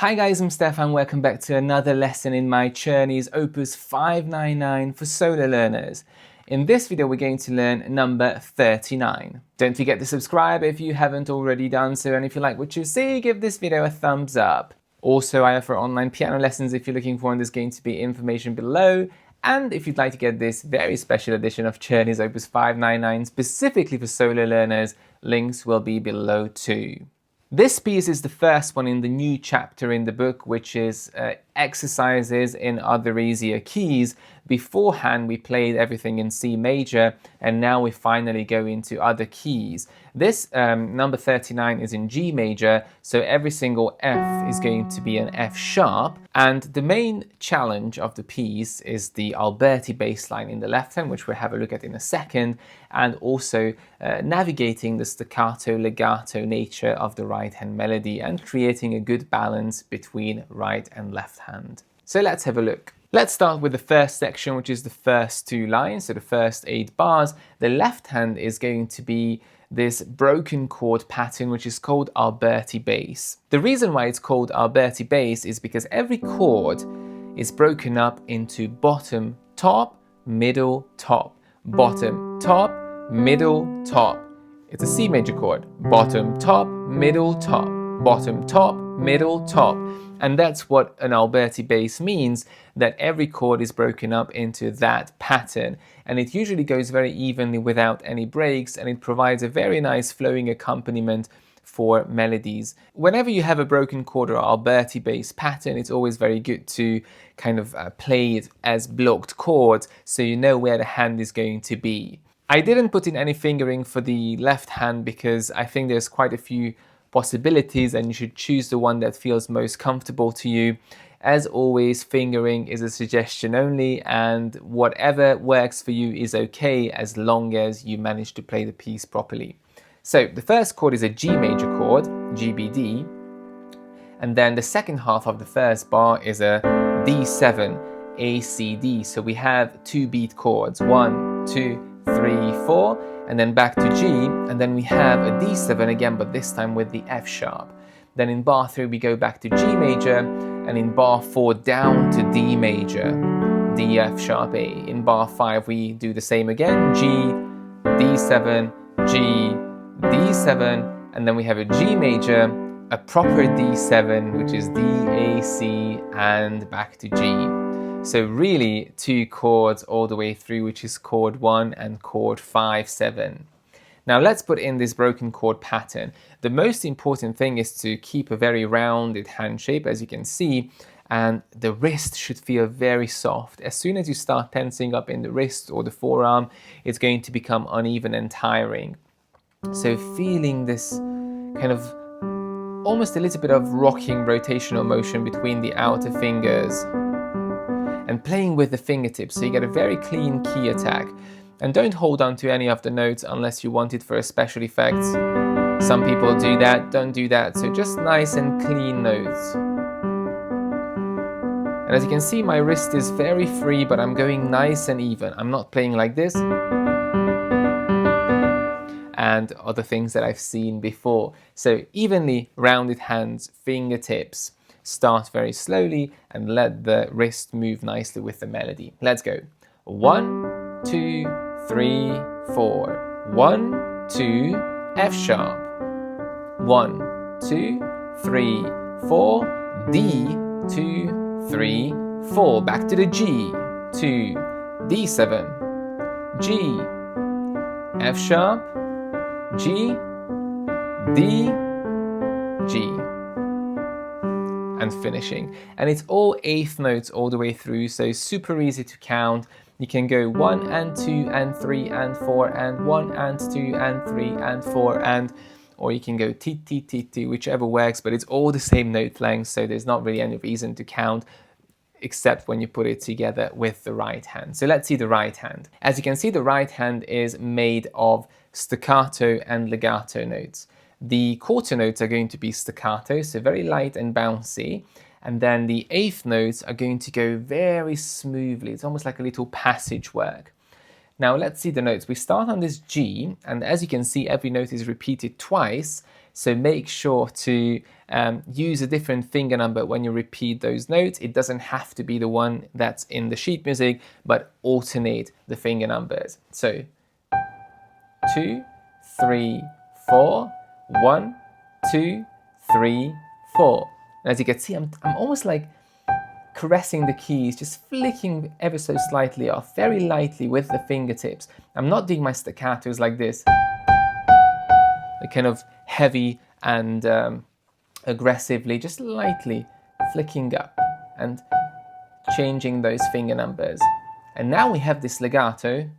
Hi guys, I'm Stefan. Welcome back to another lesson in my Czerny's Opus 599 for solo learners. In this video, we're going to learn number 39. Don't forget to subscribe if you haven't already done so, and if you like what you see, give this video a thumbs up. Also, I offer online piano lessons if you're looking for one. There's going to be information below. And if you'd like to get this very special edition of Czerny's Opus 599 specifically for solo learners, links will be below too. This piece is the first one in the new chapter in the book, which is exercises in other easier keys. Beforehand, we played everything in C major, and now we finally go into other keys. This number 39 is in G major, so every single F is going to be an F sharp. And the main challenge of the piece is the Alberti bass line in the left hand, which we'll have a look at in a second, and also navigating the staccato legato nature of the right hand melody and creating a good balance between right and left hand. So let's have a look. Let's start with the first section, which is the first two lines, so the first 8 bars. The left hand is going to be this broken chord pattern, which is called Alberti bass. The reason why it's called Alberti bass is because every chord is broken up into bottom, top, middle, top, bottom, top, middle, top. It's a C major chord, bottom, top, middle, top, bottom, top, middle, top. And that's what an Alberti bass means, that every chord is broken up into that pattern. And it usually goes very evenly without any breaks, and it provides a very nice flowing accompaniment for melodies. Whenever you have a broken chord or Alberti bass pattern, it's always very good to kind of play it as blocked chords so you know where the hand is going to be. I didn't put in any fingering for the left hand because I think there's quite a few possibilities and you should choose the one that feels most comfortable to you. As always, fingering is a suggestion only, and whatever works for you is okay as long as you manage to play the piece properly. So the first chord is a G major chord, GBD, and then the second half of the first bar is a D7, ACD. So we have 2 beat chords, 1, 2, 3, 4, and then back to G, and then we have a D7 again, but this time with the F sharp. Then in bar 3 we go back to G major, and in bar 4 down to D major, D, F sharp, A. In bar 5 we do the same again, G, D7, G, D7, and then we have a G major, a proper D7, which is D, A, C, and back to G. So really 2 chords all the way through, which is chord 1 and chord 5, 7. Now let's put in this broken chord pattern. The most important thing is to keep a very rounded hand shape, as you can see, and the wrist should feel very soft. As soon as you start tensing up in the wrist or the forearm, it's going to become uneven and tiring. So feeling this kind of almost a little bit of rocking rotational motion between the outer fingers, and playing with the fingertips so you get a very clean key attack. And don't hold on to any of the notes unless you want it for a special effect. Some people do that, don't do that, so just nice and clean notes. And as you can see, my wrist is very free, but I'm going nice and even. I'm not playing like this and other things that I've seen before. So evenly rounded hands, fingertips. Start very slowly and let the wrist move nicely with the melody. Let's go. 1, 2, 3, 4. 1, 2, F sharp. 1, 2, 3, 4. D, 2, 3, 4. Back to the G. 2, D7. G, F sharp. G, D, G. And finishing. And it's all 8th notes all the way through, so super easy to count. You can go 1 and 2 and 3 and 4 and 1 and 2 and 3 and 4 and, or you can go T, T, T, T, whichever works, but it's all the same note length, so there's not really any reason to count except when you put it together with the right hand. So let's see the right hand. As you can see, the right hand is made of staccato and legato notes. The quarter notes are going to be staccato, so very light and bouncy. And then the 8th notes are going to go very smoothly. It's almost like a little passage work. Now let's see the notes. We start on this G, and as you can see, every note is repeated twice. So make sure to use a different finger number when you repeat those notes. It doesn't have to be the one that's in the sheet music, but alternate the finger numbers. So 2, 3, 4, 1, 2, 3, 4. And as you can see, I'm almost like caressing the keys, just flicking ever so slightly off, very lightly with the fingertips. I'm not doing my staccatos like this, the kind of heavy and aggressively, just lightly flicking up and changing those finger numbers. And now we have this legato.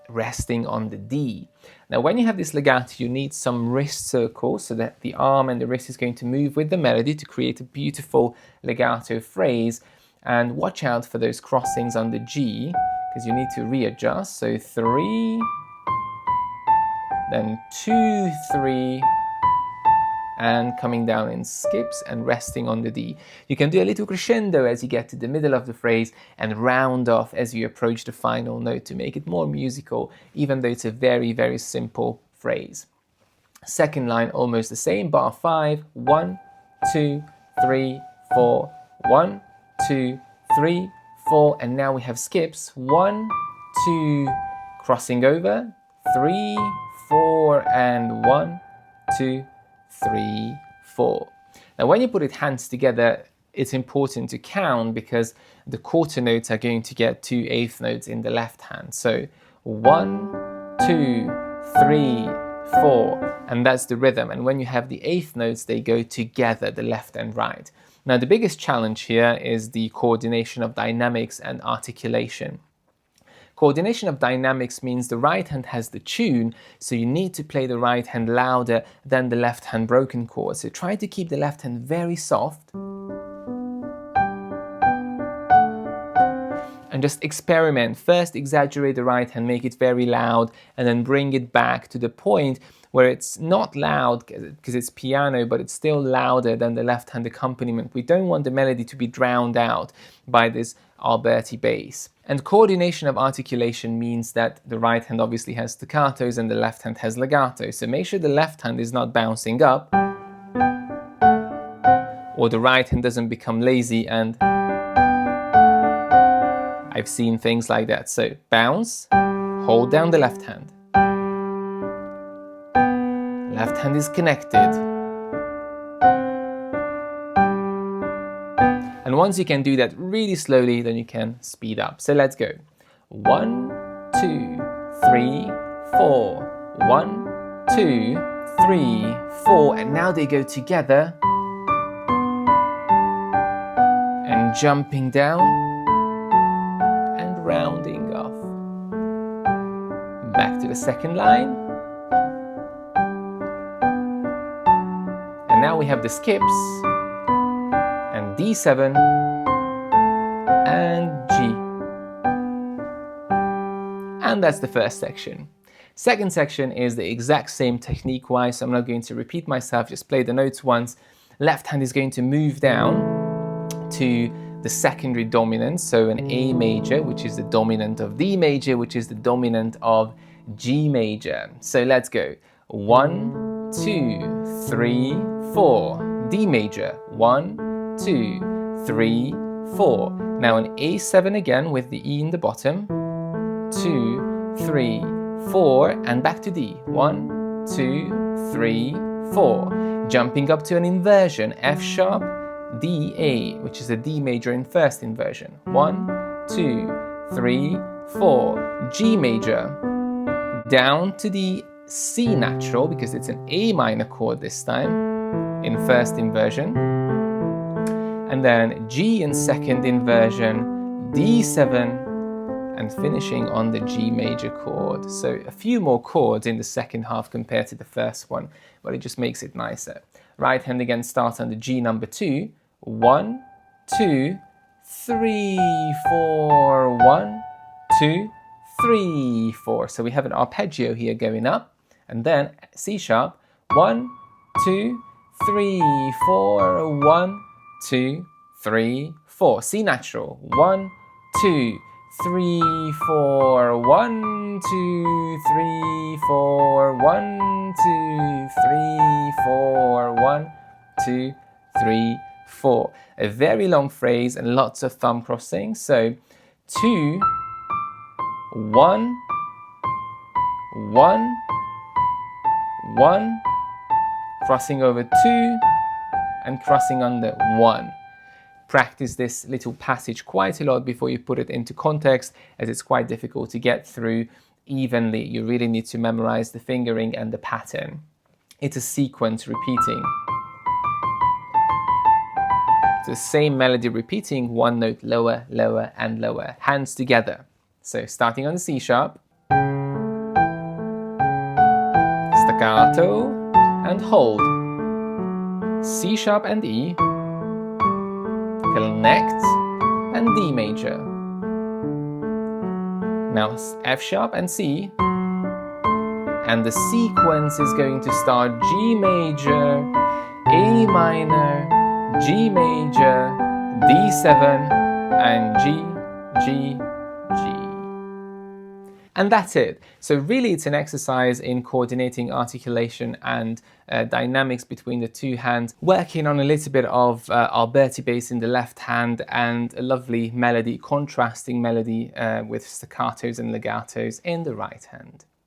Resting on the D. Now when you have this legato, you need some wrist circles so that the arm and the wrist is going to move with the melody to create a beautiful legato phrase. And watch out for those crossings on the G, because you need to readjust. So 3, then 2, 3, and coming down in skips and resting on the D. You can do a little crescendo as you get to the middle of the phrase and round off as you approach the final note to make it more musical, even though it's a very, very simple phrase. Second line, almost the same, bar 5, 1, 2, 3, 4, 1, 2, 3, 4, and now we have skips, 1, 2, crossing over, 3, 4, and 1, 2, 3, 4. Now when you put it hands together, it's important to count because the quarter notes are going to get 2 eighth notes in the left hand. So 1, 2, 3, 4, and that's the rhythm. And when you have the eighth notes, they go together, the left and right. Now the biggest challenge here is the coordination of dynamics and articulation. Coordination of dynamics means the right hand has the tune, so you need to play the right hand louder than the left hand broken chord. So try to keep the left hand very soft. And just experiment. First exaggerate the right hand, make it very loud, and then bring it back to the point where it's not loud because it's piano, but it's still louder than the left hand accompaniment. We don't want the melody to be drowned out by this Alberti bass. And coordination of articulation means that the right hand obviously has staccatos and the left hand has legato. So make sure the left hand is not bouncing up, or the right hand doesn't become lazy, and I've seen things like that. So bounce, hold down the left hand. Left hand is connected. And once you can do that really slowly, then you can speed up. So let's go. 1, 2, 3, 4. 1, 2, 3, 4. And now they go together. And jumping down. And rounding off. Back to the second line. And now we have the skips. And D7 and G. And that's the first section. Second section is the exact same technique-wise, so I'm not going to repeat myself, just play the notes once. Left hand is going to move down to the secondary dominant, so an A major, which is the dominant of D major, which is the dominant of G major. So let's go. 1, 2, 3, 4. D major. 1, 2, 3, 4. Now an A7 again with the E in the bottom. 2, 3, 4, and back to D. 1, 2, 3, 4. Jumping up to an inversion. F sharp, D, A, which is a D major in first inversion. 1, 2, 3, 4. G major. Down to the C natural, because it's an A minor chord this time, in first inversion. And then G in second inversion, D7, and finishing on the G major chord. So a few more chords in the second half compared to the first one, but it just makes it nicer. Right hand again starts on the G number 2. 1, 2, 3, 4. 1, 2, 3, 4. So we have an arpeggio here going up, and then C sharp. 1, 2, 3, 4. 1, 2, 3, 4. C natural. 1, 2, 3, 4, 1, 2, 3, 4, 1, 2, 3, 4, 1, 2, 3, 4. A very long phrase and lots of thumb crossing. So 2, 1, 1, 1, crossing over 2 and crossing under 1. Practice this little passage quite a lot before you put it into context, as it's quite difficult to get through evenly. You really need to memorize the fingering and the pattern. It's a sequence repeating. It's the same melody repeating, one note lower, lower, and lower. Hands together. So starting on the C sharp, staccato, and hold. C sharp and E, connect, and D major. Now F sharp and C, and the sequence is going to start G major, A minor, G major, D7, and G, G, G. And that's it. So really it's an exercise in coordinating articulation and dynamics between the two hands, working on a little bit of Alberti bass in the left hand and a lovely melody, contrasting melody with staccatos and legatos in the right hand.